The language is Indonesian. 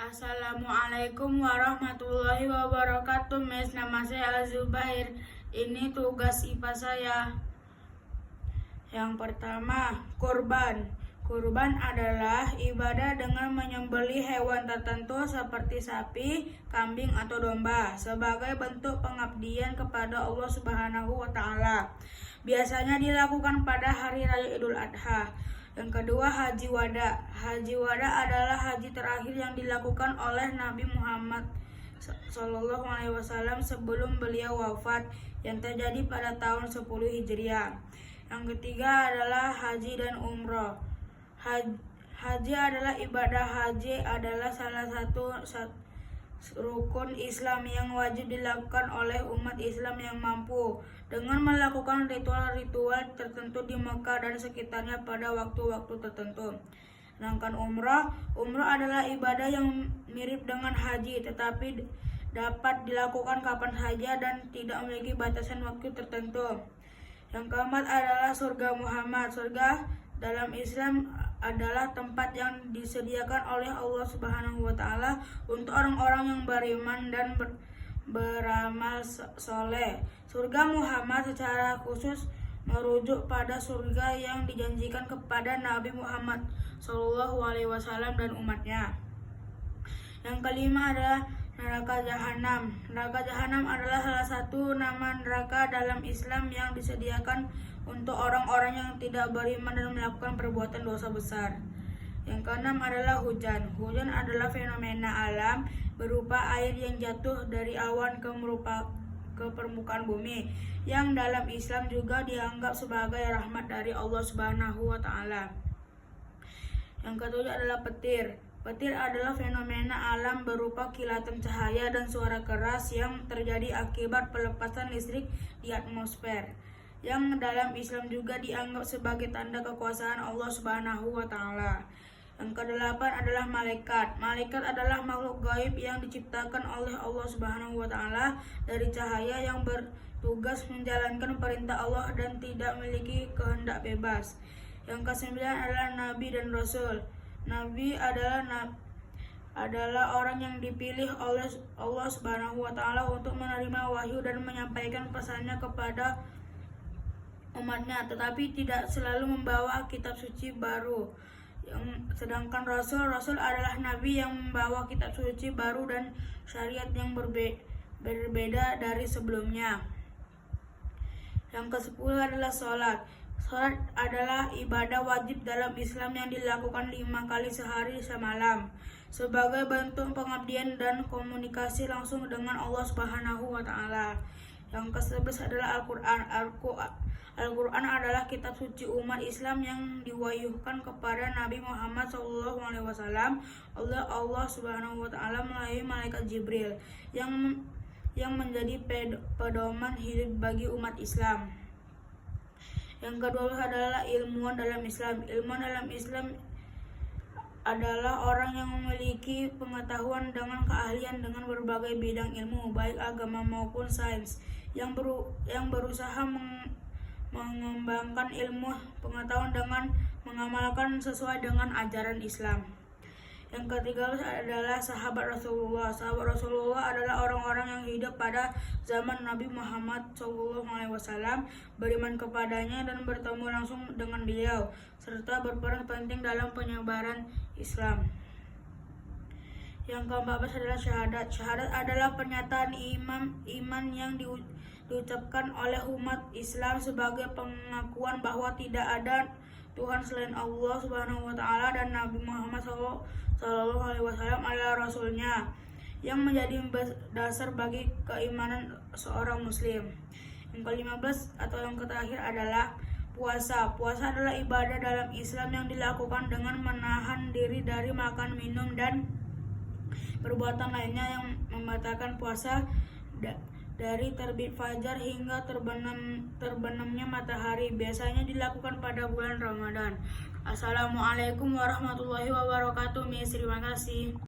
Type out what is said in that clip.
Assalamualaikum warahmatullahi wabarakatuh. Mes, nama saya Al-Zubair. Ini tugas IPA saya. Yang pertama, kurban. Kurban adalah ibadah dengan menyembelih hewan tertentu seperti sapi, kambing, atau domba sebagai bentuk pengabdian kepada Allah Subhanahu wa Ta'ala. Biasanya dilakukan pada hari raya Idul Adha. Yang kedua, haji wada. Haji wada adalah haji terakhir yang dilakukan oleh Nabi Muhammad SAW sebelum beliau wafat, yang terjadi pada tahun 10 Hijriah. Yang ketiga adalah haji dan umroh. Haji adalah ibadah. Haji adalah salah satu rukun Islam yang wajib dilakukan oleh umat Islam yang mampu, dengan melakukan ritual-ritual tertentu di Mekah dan sekitarnya pada waktu-waktu tertentu. Sedangkan umroh adalah ibadah yang mirip dengan haji, tetapi dapat dilakukan kapan saja dan tidak memiliki batasan waktu tertentu. Yang keempat adalah surga Muhammad. Surga dalam Islam adalah tempat yang disediakan oleh Allah Subhanahu wa Ta'ala untuk orang-orang yang beriman dan beramal soleh. Surga Muhammad secara khusus merujuk pada surga yang dijanjikan kepada Nabi Muhammad SAW dan umatnya. Yang kelima adalah neraka jahanam. Neraka jahanam adalah salah satu nama neraka dalam Islam yang disediakan untuk orang-orang yang tidak beriman dan melakukan perbuatan dosa besar. Yang keenam adalah hujan. Hujan adalah fenomena alam berupa air yang jatuh dari awan ke permukaan bumi, yang dalam Islam juga dianggap sebagai rahmat dari Allah Subhanahu wa Ta'ala. Yang ketujuh adalah petir. Petir adalah fenomena alam berupa kilatan cahaya dan suara keras yang terjadi akibat pelepasan listrik di atmosfer, yang dalam Islam juga dianggap sebagai tanda kekuasaan Allah Subhanahu wa Ta'ala. Yang kedelapan adalah malaikat. Malaikat adalah makhluk gaib yang diciptakan oleh Allah Subhanahu wa Ta'ala dari cahaya, yang bertugas menjalankan perintah Allah dan tidak memiliki kehendak bebas. Yang kesembilan adalah nabi dan rasul. Nabi adalah orang yang dipilih oleh Allah Subhanahu wa Ta'ala untuk menerima wahyu dan menyampaikan pesannya kepada umatnya, tetapi tidak selalu membawa kitab suci baru. Sedangkan Rasul adalah nabi yang membawa kitab suci baru dan syariat yang berbeda dari sebelumnya. Yang ke-10 adalah sholat. Sholat adalah ibadah wajib dalam Islam yang dilakukan 5 kali sehari semalam sebagai bentuk pengabdian dan komunikasi langsung dengan Allah Subhanahu wa Ta'ala. Yang ke-11 adalah Al-Quran. Al-Quran adalah kitab suci umat Islam yang diwahyukan kepada Nabi Muhammad SAW oleh Allah Subhanahu wa Ta'ala melalui malaikat Jibril, yang menjadi pedoman hidup bagi umat Islam. Yang kedua adalah ilmuwan dalam Islam. Ilmuwan dalam Islam adalah orang yang memiliki pengetahuan dengan keahlian dengan berbagai bidang ilmu, baik agama maupun sains, yang berusaha mengembangkan ilmu pengetahuan dengan mengamalkan sesuai dengan ajaran Islam. Yang ketiga adalah sahabat Rasulullah. Sahabat Rasulullah adalah orang-orang yang hidup pada zaman Nabi Muhammad SAW, beriman kepadanya dan bertemu langsung dengan beliau, serta berperan penting dalam penyebaran Islam. Yang ke-14 adalah syahadat. Syahadat adalah pernyataan iman yang diucapkan oleh umat Islam sebagai pengakuan bahwa tidak ada Tuhan selain Allah Subhanahu wa Ta'ala dan Nabi Muhammad SAW adalah Rasulnya, yang menjadi dasar bagi keimanan seorang muslim. Yang ke-15 atau yang terakhir adalah puasa. Puasa adalah ibadah dalam Islam yang dilakukan dengan menahan diri dari makan, minum, dan perbuatan lainnya yang membatalkan puasa dari terbit fajar hingga terbenamnya matahari. Biasanya dilakukan pada bulan Ramadan. Assalamualaikum warahmatullahi wabarakatuh. Terima kasih.